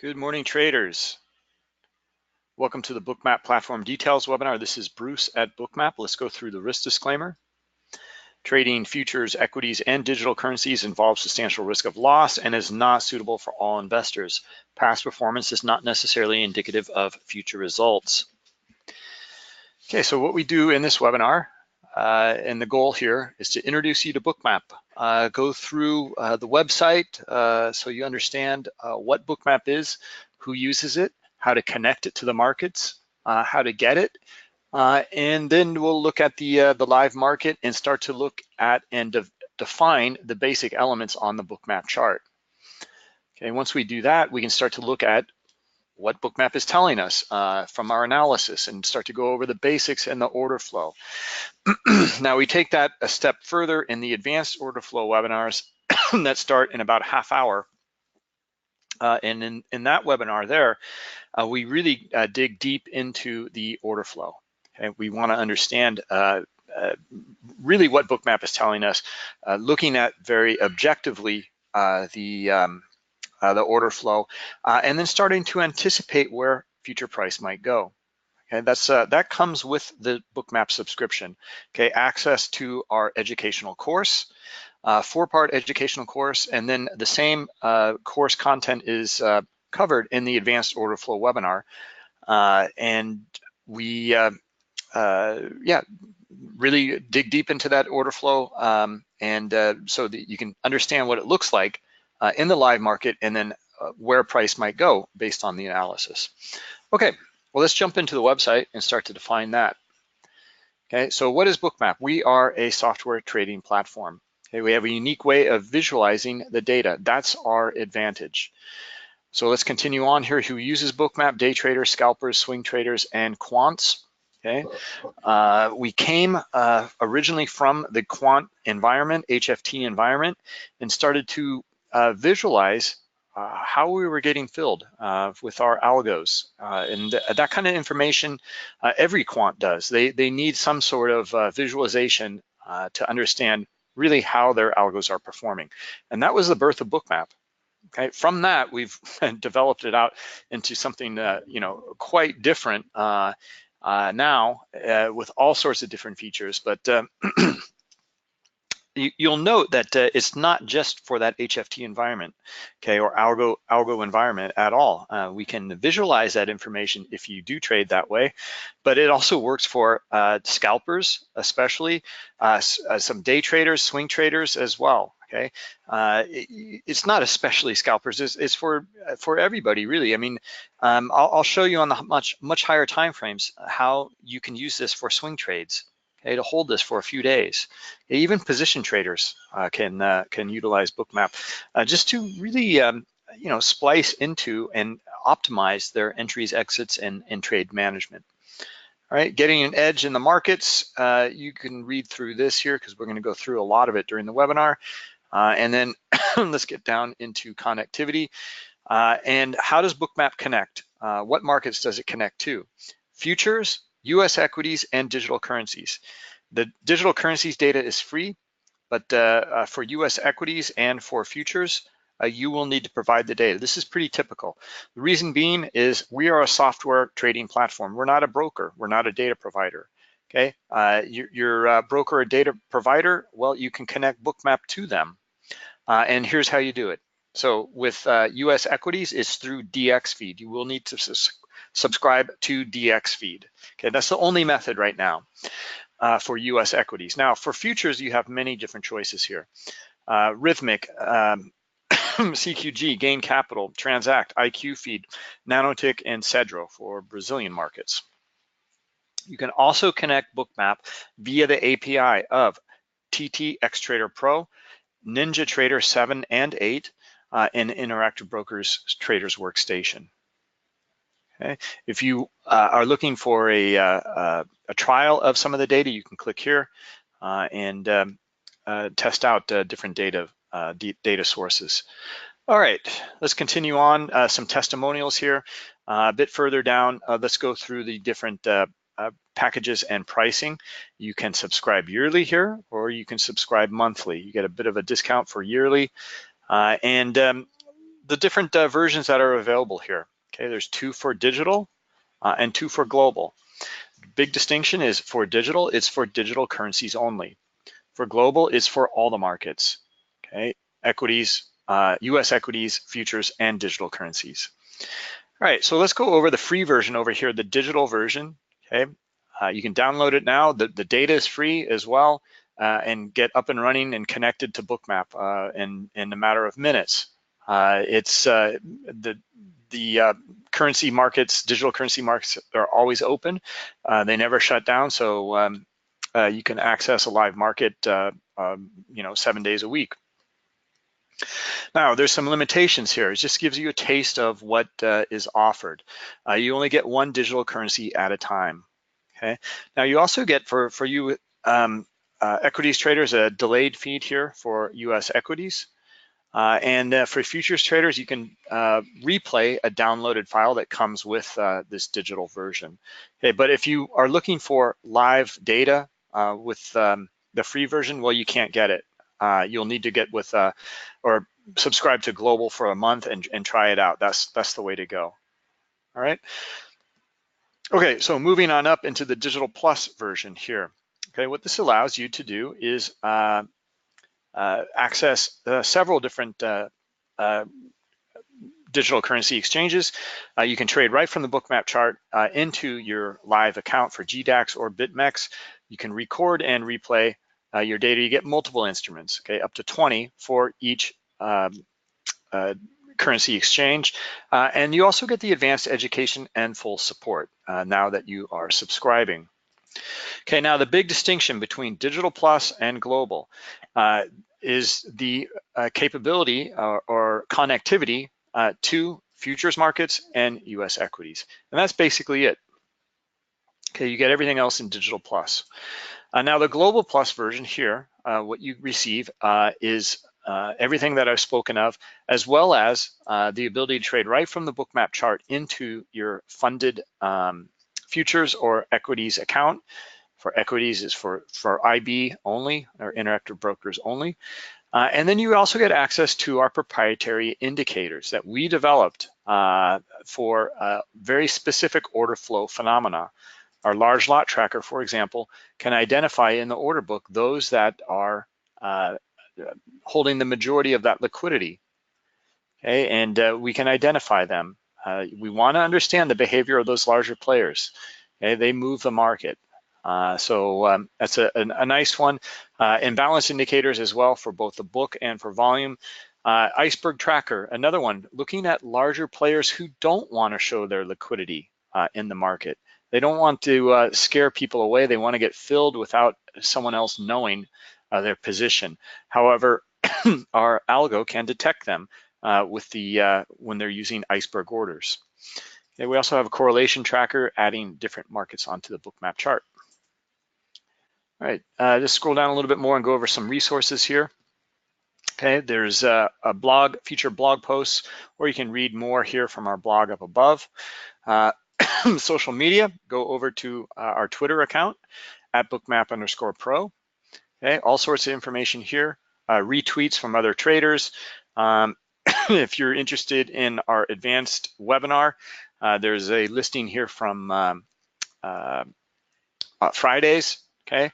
Good morning, traders. Welcome to the Bookmap Platform Details webinar. This is Bruce at Bookmap. Let's go through the risk disclaimer. Trading futures, equities, and digital currencies involves substantial risk of loss and is not suitable for all investors. Past performance is not necessarily indicative of future results. Okay, so what we do in this webinar, and the goal here is to introduce you to Bookmap. Go through the website so you understand what Bookmap is, who uses it, how to connect it to the markets, how to get it, and then we'll look at the live market and start to look at and define the basic elements on the Bookmap chart. Okay, once we do that, we can start to look at what Bookmap is telling us from our analysis and start to go over the basics and the order flow. Now we take that a step further in the advanced order flow webinars that start in about a half hour. And in that webinar there, we really dig deep into the order flow. Okay? We want to understand really what Bookmap is telling us, looking at very objectively the order flow, and then starting to anticipate where future price might go. Okay, that comes with the Bookmap subscription. Okay, access to our educational course, 4-part educational course, and then the same course content is covered in the advanced order flow webinar. And we, really dig deep into that order flow, so that you can understand what it looks like in the live market, and then where price might go based on the analysis. Okay, well, let's jump into the website and start to define that. Okay, so what is Bookmap? We are a software trading platform. Okay, we have a unique way of visualizing the data. That's our advantage. So let's continue on here. Who uses Bookmap? Day traders, scalpers, swing traders, and quants. Okay, we came originally from the quant environment, HFT environment, and started to visualize how we were getting filled with our algos. And that kind of information every quant does. They need some sort of visualization to understand really how their algos are performing. And that was the birth of Bookmap. Okay, from that, we've developed it out into something quite different now with all sorts of different features. But you'll note that it's not just for that HFT environment, okay, or algo environment at all. We can visualize that information if you do trade that way, but it also works for scalpers, especially some day traders, swing traders as well. Okay, it's not especially scalpers. It's for everybody, really. I mean, I'll show you on the much higher time frames how you can use this for swing trades. Okay, to hold this for a few days. Even position traders can utilize Bookmap just to really splice into and optimize their entries, exits, and trade management. All right, getting an edge in the markets. You can read through this here because we're going to go through a lot of it during the webinar. And then let's get down into connectivity. And how does Bookmap connect? What markets does it connect to? Futures, US equities, and digital currencies. The digital currencies data is free, but for US equities and for futures, you will need to provide the data. This is pretty typical. The reason being is we are a software trading platform. We're not a broker. We're not a data provider. Okay, you're a broker or data provider. Well, you can connect Bookmap to them. And here's how you do it. So with US equities, it's through DX feed. You will need to subscribe to DX feed. Okay, that's the only method right now for US equities. Now for futures, you have many different choices here. Rhythmic, CQG, Gain Capital, Transact, IQ feed, Nanotick, and Cedro for Brazilian markets. You can also connect Bookmap via the API of TT Xtrader Pro, NinjaTrader 7 and 8, and Interactive Brokers Traders Workstation. Okay. If you are looking for a trial of some of the data, you can click here and test out different data sources. All right, let's continue on. Some testimonials here. A bit further down, let's go through the different packages and pricing. You can subscribe yearly here, or you can subscribe monthly. You get a bit of a discount for yearly. the different versions that are available here. Okay, there's 2 for digital and 2 for global. Big distinction is for digital, it's for digital currencies only. For global, it's for all the markets. Okay, equities, US equities, futures, and digital currencies. All right, so let's go over the free version over here, the digital version. Okay, you can download it now. The data is free as well, and get up and running and connected to Bookmap in a matter of minutes. It's the currency markets, digital currency markets are always open. They never shut down, so you can access a live market, 7 days a week. Now, there's some limitations here. It just gives you a taste of what is offered. You only get 1 digital currency at a time. Okay. Now, you also get for you equities traders a delayed feed here for U.S. equities. And for futures traders, you can replay a downloaded file that comes with this digital version. Okay, but if you are looking for live data with the free version, well, you can't get it. You'll need to get with or subscribe to Global for a month and try it out. That's the way to go. All right. Okay, so moving on up into the Digital Plus version here. Okay, what this allows you to do is access several different digital currency exchanges. You can trade right from the Bookmap chart into your live account for GDAX or BitMEX. You can record and replay your data. You get multiple instruments, okay, up to 20 for each currency exchange. And you also get the advanced education and full support now that you are subscribing. Okay, now the big distinction between Digital Plus and Global is the capability or connectivity to futures markets and US equities. And that's basically it. Okay, you get everything else in Digital Plus. Now the Global Plus version here, what you receive is everything that I've spoken of, as well as the ability to trade right from the Bookmap chart into your funded futures or equities account. For equities is for IB only, or interactive brokers only. And then you also get access to our proprietary indicators that we developed for very specific order flow phenomena. Our large lot tracker, for example, can identify in the order book those that are holding the majority of that liquidity. Okay, and we can identify them. We want to understand the behavior of those larger players. Okay, they move the market. So that's a nice one. Imbalance indicators as well for both the book and for volume. Iceberg tracker, another one, looking at larger players who don't want to show their liquidity in the market. They don't want to scare people away. They want to get filled without someone else knowing their position. However, our algo can detect them with the when they're using iceberg orders. Okay, we also have a correlation tracker adding different markets onto the Bookmap chart. All right, just scroll down a little bit more and go over some resources here. Okay, there's a blog, feature blog posts, or you can read more here from our blog up above. Social media, go over to our Twitter account at bookmap_pro. Okay, all sorts of information here, retweets from other traders. If you're interested in our advanced webinar, there's a listing here from Fridays. Okay,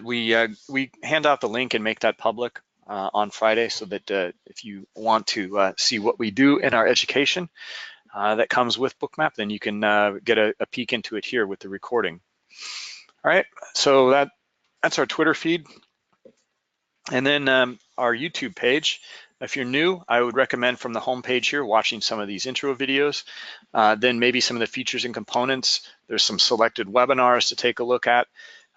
we hand out the link and make that public on Friday, so that if you want to see what we do in our education that comes with Bookmap, then you can get a peek into it here with the recording. All right, so that's our Twitter feed. And then our YouTube page. If you're new, I would recommend from the homepage here watching some of these intro videos, then maybe some of the features and components. There's some selected webinars to take a look at.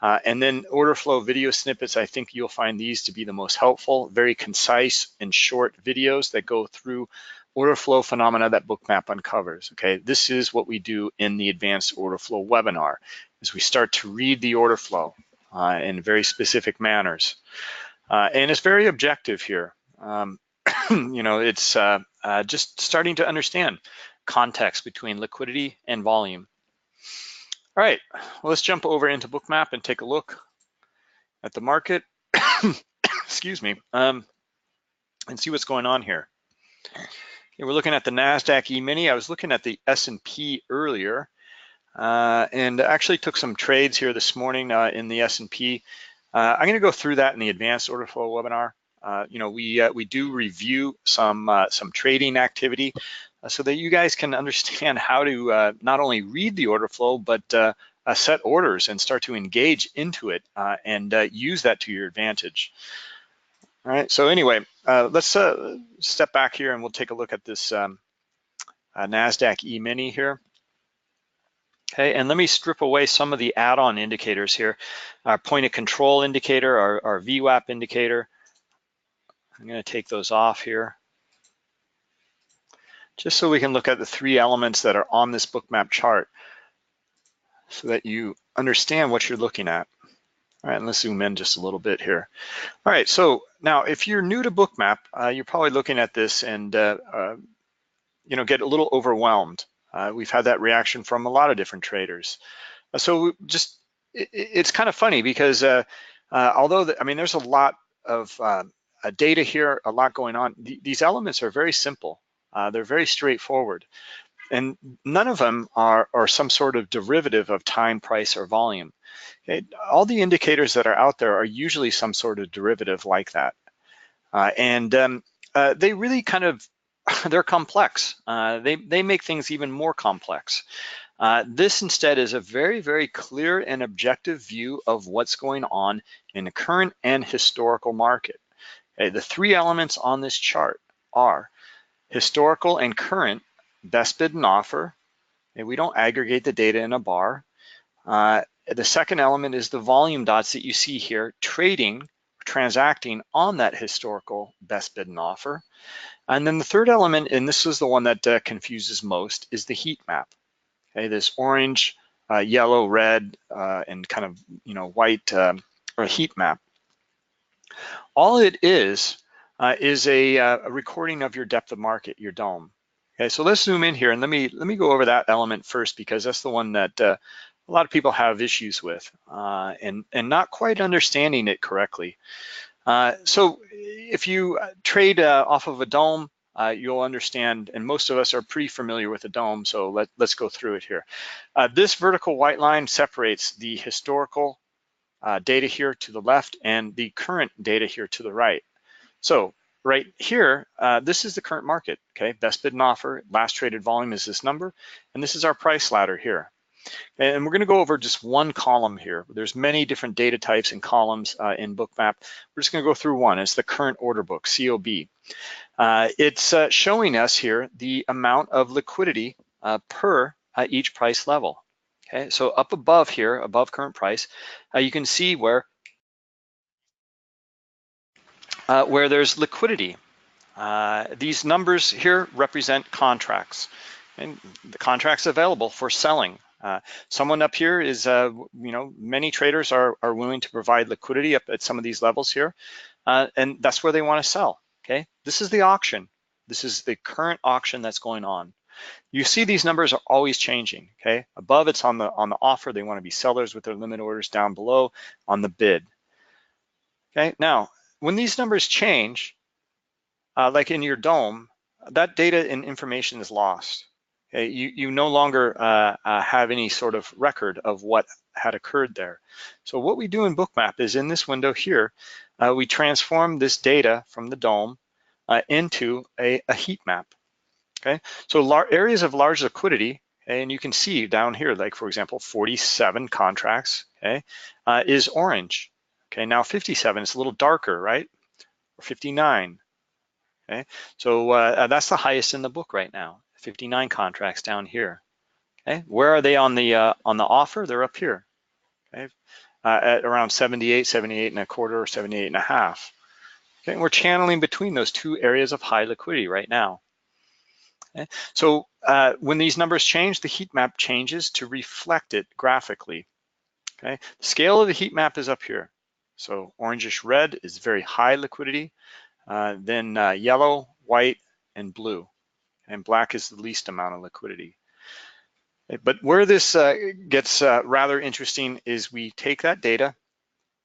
And then order flow video snippets, I think you'll find these to be the most helpful, very concise and short videos that go through order flow phenomena that Bookmap uncovers. Okay, this is what we do in the advanced order flow webinar, is we start to read the order flow in very specific manners. And it's very objective here. It's just starting to understand context between liquidity and volume. All right, well, let's jump over into Bookmap and take a look at the market, excuse me, and see what's going on here. Okay, we're looking at the NASDAQ E-mini. I was looking at the S&P earlier, and actually took some trades here this morning in the S&P. I'm going to go through that in the advanced order flow webinar. We do review some trading activity so that you guys can understand how to not only read the order flow, but set orders and start to engage into it and use that to your advantage. All right, so anyway, let's step back here and we'll take a look at this NASDAQ E-mini here. Okay, and let me strip away some of the add-on indicators here. Our point of control indicator, our VWAP indicator. I'm going to take those off here, just so we can look at the three elements that are on this Bookmap chart so that you understand what you're looking at. All right, and let's zoom in just a little bit here. All right, so now if you're new to Bookmap, you're probably looking at this and get a little overwhelmed. We've had that reaction from a lot of different traders. So just, it's kind of funny because although, there's a lot of data here, a lot going on, these elements are very simple. They're very straightforward. And none of them are some sort of derivative of time, price, or volume. Okay? All the indicators that are out there are usually some sort of derivative like that. They really kind of, they're complex. They make things even more complex. This instead is a very, very clear and objective view of what's going on in the current and historical market. Okay, the three elements on this chart are historical and current best bid and offer. Okay, we don't aggregate the data in a bar. The second element is the volume dots that you see here, transacting on that historical best bid and offer. And then the third element, and this is the one that confuses most, is the heat map. Okay, this orange, yellow, red, and kind of white or heat map. All it is a recording of your depth of market, your DOM. Okay, so let's zoom in here and let me go over that element first, because that's the one that a lot of people have issues with and not quite understanding it correctly. So if you trade off of a DOM, you'll understand, and most of us are pretty familiar with a DOM, so let's go through it here. This vertical white line separates the historical data here to the left and the current data here to the right. So right here, this is the current market, okay? Best bid and offer, last traded volume is this number, and this is our price ladder here. And we're going to go over just one column here. There's many different data types and columns in Bookmap. We're just going to go through one. It's the current order book, COB. It's showing us here the amount of liquidity per each price level. Okay, so up above here, above current price, you can see where there's liquidity. These numbers here represent contracts, and the contracts available for selling. Someone up here is, many traders are willing to provide liquidity up at some of these levels here, and that's where they want to sell. Okay, this is the auction. This is the current auction that's going on. You see these numbers are always changing. Okay, above it's on the offer. They want to be sellers with their limit orders. Down below on the bid. Okay, now when these numbers change, like in your DOM, that data and information is lost. Okay? You no longer have any sort of record of what had occurred there. So what we do in Bookmap is in this window here, we transform this data from the DOM into a heat map. Okay, so areas of large liquidity, and you can see down here, like for example, 47 contracts, okay, is orange. Okay, now 57 is a little darker, right? Or 59. Okay, so that's the highest in the book right now, 59 contracts down here. Okay, where are they on the offer? They're up here. Okay, at around 78, 78 and a quarter, or 78 and a half. Okay, and we're channeling between those two areas of high liquidity right now. Okay, so when these numbers change, the heat map changes to reflect it graphically. Okay, the scale of the heat map is up here. So orangish red is very high liquidity. Then yellow, white, and blue. And black is the least amount of liquidity. But where this gets rather interesting is we take that data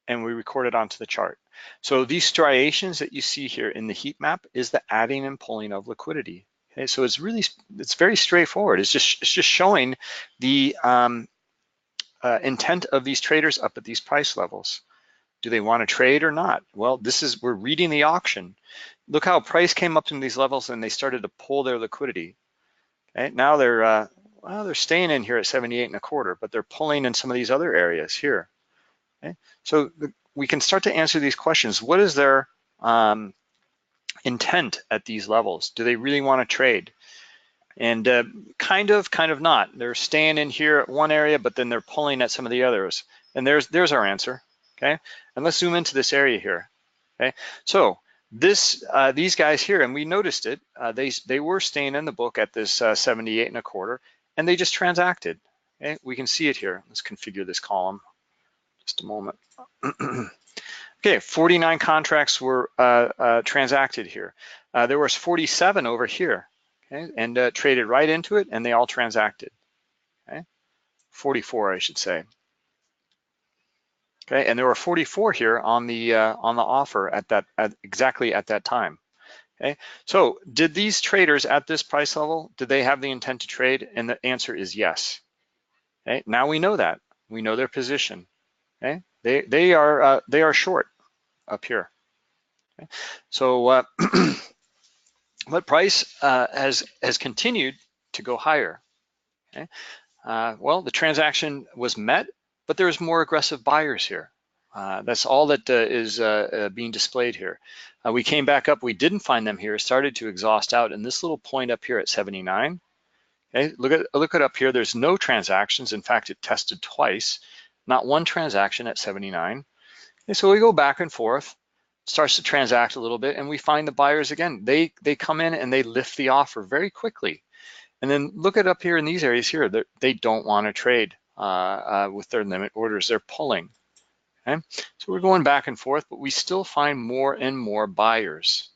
and we record it onto the chart. So these striations that you see here in the heat map is the adding and pulling of liquidity. Okay, so it's very straightforward. It's just showing the intent of these traders up at these price levels. Do they want to trade or not? Well, we're reading the auction. Look how price came up to these levels and they started to pull their liquidity. Okay, now they're staying in here at 78 and a quarter, but they're pulling in some of these other areas here. Okay, so we can start to answer these questions. What is their intent at these levels? Do they really want to trade? And kind of not. They're staying in here at one area, but then they're pulling at some of the others. And there's our answer. Okay, and let's zoom into this area here. Okay, so these guys here, and we noticed it, they were staying in the book at this 78 and a quarter, and they just transacted. Okay, we can see it here. Let's configure this column. Just a moment. Okay, 49 contracts were transacted here. There was 47 over here, okay, and traded right into it, and they all transacted. Okay, 44, I should say. Okay, and there were 44 here on the offer exactly at that time. Okay, so did these traders at this price level, did they have the intent to trade? And the answer is yes. Okay, now we know that. We know their position. Okay, they are short up here. Okay, so but price has continued to go higher. Okay, well, the transaction was met, but there's more aggressive buyers here. That's all that is being displayed here. We came back up, we didn't find them here, started to exhaust out in this little point up here at 79. Okay, look at up here, there's no transactions. In fact, it tested twice, not one transaction at 79. Okay, so we go back and forth, starts to transact a little bit, and we find the buyers again. They come in and they lift the offer very quickly. And then look at up here in these areas here, they don't want to trade with their limit orders, they're pulling. Okay, so we're going back and forth, but we still find more and more buyers.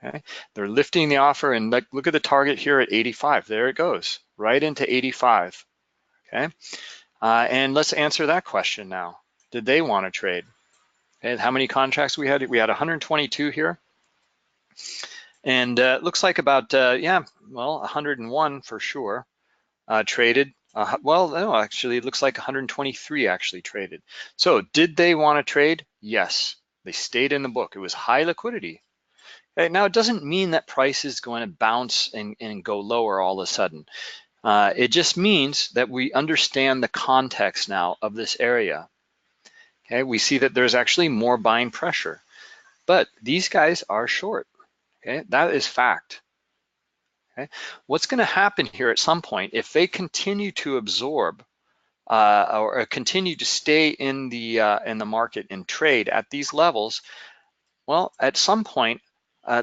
Okay, they're lifting the offer, and look at the target here at 85. There it goes, right into 85. Okay, and let's answer that question now. Did they want to trade? Okay, how many contracts we had? We had 122 here, and it looks like about 101 for sure traded. Well, no, actually, it looks like 123 actually traded. So did they want to trade? Yes, they stayed in the book. It was high liquidity. Okay, now, it doesn't mean that price is going to bounce and go lower all of a sudden. It just means that we understand the context now of this area. Okay, we see that there's actually more buying pressure, but these guys are short. Okay, that is fact. Okay, what's going to happen here at some point if they continue to absorb or continue to stay in the market and trade at these levels? Well, at some point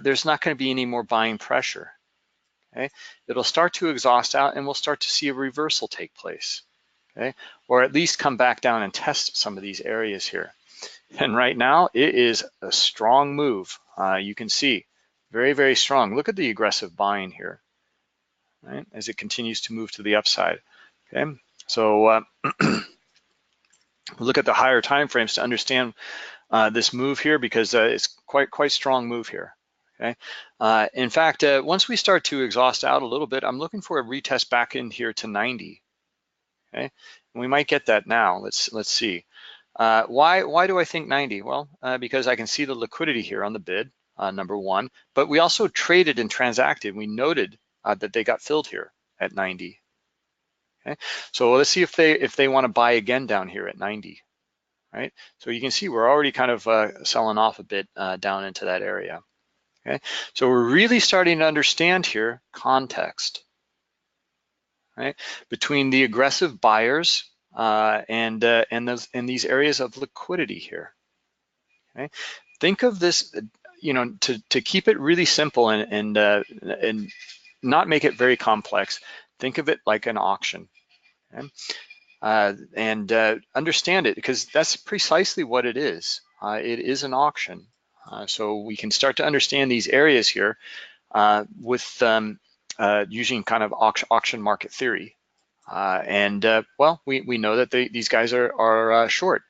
there's not going to be any more buying pressure. Okay, it'll start to exhaust out, and we'll start to see a reversal take place. Okay, or at least come back down and test some of these areas here. And right now it is a strong move. You can see very, very strong. Look at the aggressive buying here, right, as it continues to move to the upside. Okay, so look at the higher time frames to understand this move here, because it's quite strong move here. Okay, in fact, once we start to exhaust out a little bit, I'm looking for a retest back in here to 90. Okay, and we might get that now. Let's see. Why do I think 90? Well, because I can see the liquidity here on the bid, number one, but we also traded and transacted. We noted that they got filled here at 90. Okay, so let's see if they want to buy again down here at 90. Right, so you can see we're already kind of selling off a bit down into that area. Okay, so we're really starting to understand here context, right, between the aggressive buyers and these areas of liquidity here. Okay, think of this, to keep it really simple and not make it very complex. Think of it like an auction. Okay? And understand it, because that's precisely what it is. It is an auction. So we can start to understand these areas here with using kind of auction market theory. Well, we know that these guys are short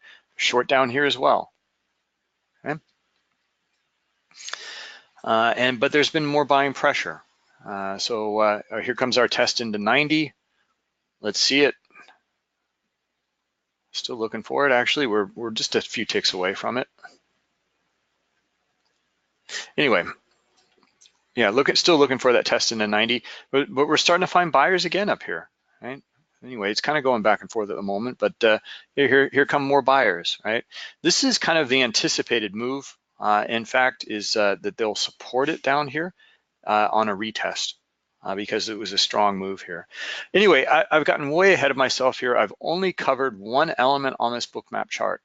down here as well. Okay? But there's been more buying pressure. Here comes our test into 90. Let's see it. Still looking for it. Actually, we're just a few ticks away from it. Anyway, yeah, still looking for that test into 90, but we're starting to find buyers again up here, right? Anyway, it's kind of going back and forth at the moment, but here come more buyers, right? This is kind of the anticipated move. In fact, is that they'll support it down here on a retest because it was a strong move here. Anyway, I've gotten way ahead of myself here. I've only covered one element on this Bookmap chart.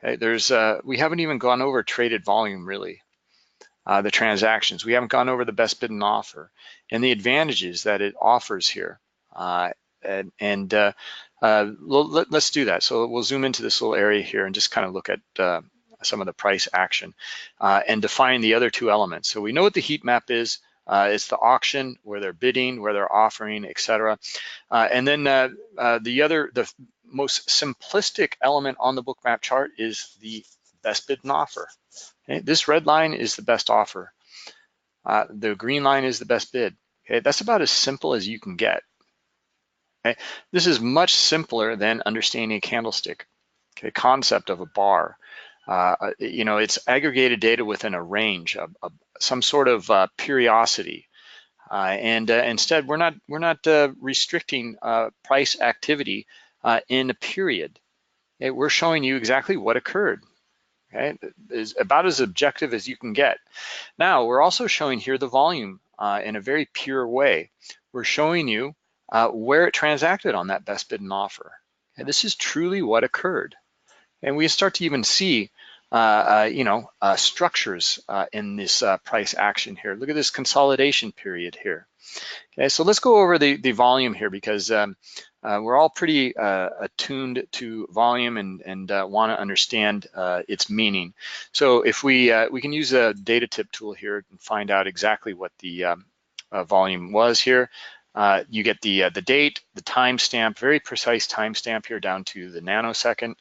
Okay, we haven't even gone over traded volume really. The transactions. We haven't gone over the best bid and offer and the advantages that it offers here. Let's do that. So we'll zoom into this little area here and just kind of look at some of the price action and define the other two elements. So we know what the heat map is. It's the auction where they're bidding, where they're offering, etc. And then the most simplistic element on the Bookmap chart is the best bid and offer. Okay, this red line is the best offer. The green line is the best bid. Okay, that's about as simple as you can get. Okay, this is much simpler than understanding a candlestick. Okay, concept of a bar. It's aggregated data within a range of some sort of periodicity. Instead, we're not restricting price activity in a period. Okay, we're showing you exactly what occurred. Okay, is about as objective as you can get. Now, we're also showing here the volume in a very pure way. We're showing you where it transacted on that best bid and offer. Okay, this is truly what occurred. And we start to even see structures in this price action here. Look at this consolidation period here. Okay, so let's go over the volume here because we're all pretty attuned to volume and want to understand its meaning. So if we can use a data tip tool here and find out exactly what the volume was here. You get the date, the timestamp, very precise timestamp here down to the nanosecond.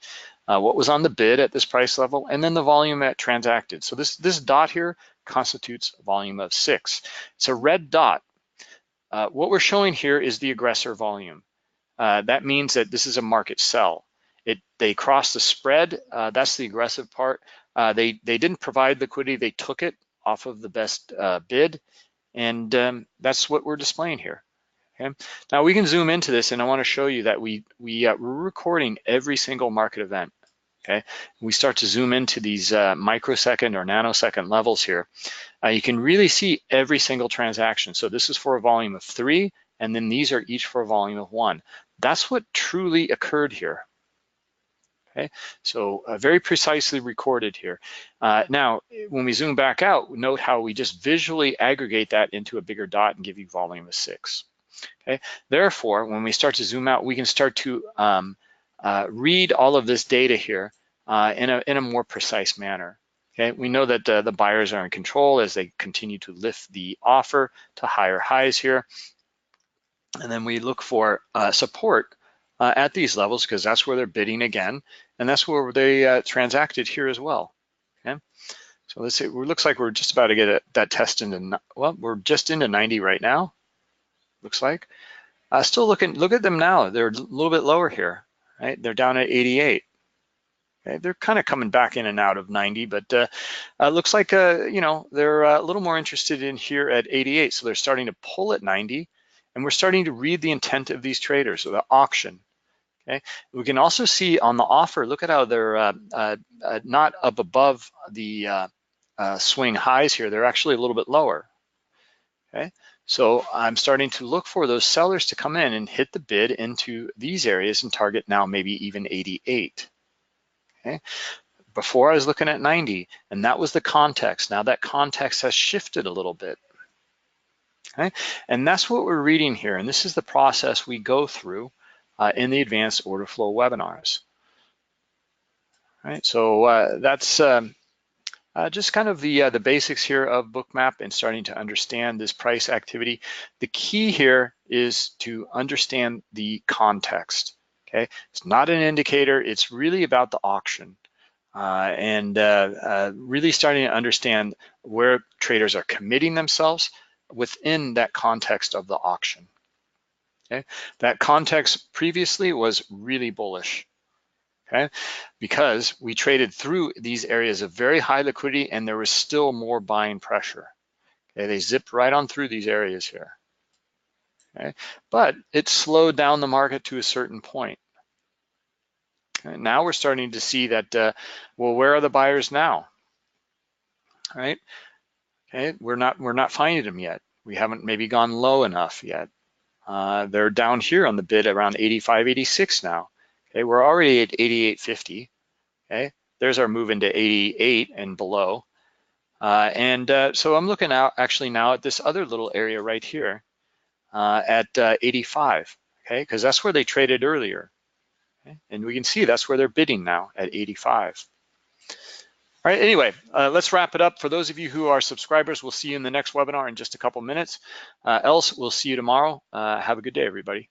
What was on the bid at this price level, and then the volume at transacted. So this dot here constitutes a volume of 6. It's a red dot. What we're showing here is the aggressor volume. That means that this is a market sell. They crossed the spread, that's the aggressive part. They didn't provide liquidity, they took it off of the best bid, and that's what we're displaying here. Okay. Now we can zoom into this, and I want to show you that we're recording every single market event. Okay, we start to zoom into these microsecond or nanosecond levels here. You can really see every single transaction. So this is for a volume of 3, and then these are each for a volume of 1. That's what truly occurred here. Okay, so very precisely recorded here. Now, when we zoom back out, note how we just visually aggregate that into a bigger dot and give you volume of 6. Okay, therefore, when we start to zoom out, we can start to read all of this data here in a more precise manner. Okay, we know that the buyers are in control as they continue to lift the offer to higher highs here. And then we look for support at these levels because that's where they're bidding again, and that's where they transacted here as well. Okay, so let's see, it looks like we're just about to get that test into, well, we're just into 90 right now, looks like. Still look at them now, they're a little bit lower here, right? They're down at 88. Okay, they're kind of coming back in and out of 90, but looks like they're a little more interested in here at 88, so they're starting to pull at 90, and we're starting to read the intent of these traders, so the auction. Okay, we can also see on the offer, look at how they're not up above the swing highs here, they're actually a little bit lower. Okay, so I'm starting to look for those sellers to come in and hit the bid into these areas and target now maybe even 88. Okay, before I was looking at 90, and that was the context. Now that context has shifted a little bit. Okay, and that's what we're reading here, and this is the process we go through in the advanced order flow webinars. All right, so that's just kind of the basics here of Bookmap and starting to understand this price activity. The key here is to understand the context. Okay, it's not an indicator, it's really about the auction. And really starting to understand where traders are committing themselves within that context of the auction. Okay, that context previously was really bullish. Okay, because we traded through these areas of very high liquidity and there was still more buying pressure. Okay, they zipped right on through these areas here. Okay, but it slowed down the market to a certain point. Okay, now we're starting to see that, well, where are the buyers now? All right, okay, we're not finding them yet. We haven't maybe gone low enough yet. They're down here on the bid around 85, 86 now. Okay, we're already at 88.50. Okay, there's our move into 88 and below. So I'm looking out actually now at this other little area right here at 85. Okay, because that's where they traded earlier. Okay? And we can see that's where they're bidding now at 85. All right, anyway, let's wrap it up. For those of you who are subscribers, we'll see you in the next webinar in just a couple minutes. Else, we'll see you tomorrow. Have a good day, everybody.